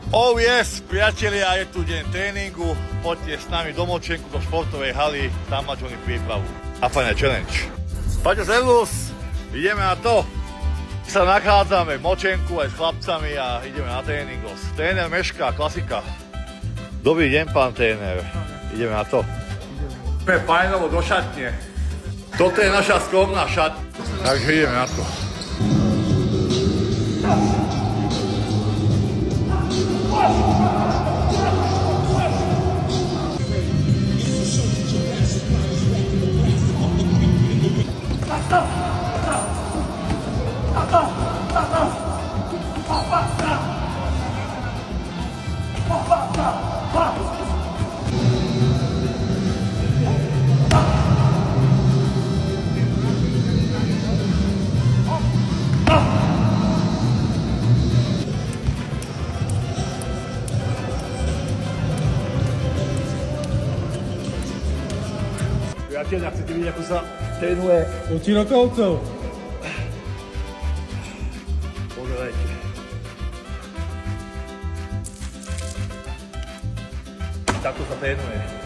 Oh yes, priatelia, je tu deň tréningu, poďte s nami do Močenku, do športovej haly, tam mať oni prípravu. Afania Challenge. Paťo, servus, ideme na to. Sa nachádzame v Močenku aj s chlapcami a ideme na tréningos. Tréner mešká, klasika. Dobrý deň, pán tréner, ideme na to. Ideme fajnovo do šatne. Toto je naša skromná šatňa, takže ideme na to. Priatelia, chcete vidieť, ako sa trénuje Činokovcov. Pozerajte. Takto sa trénuje.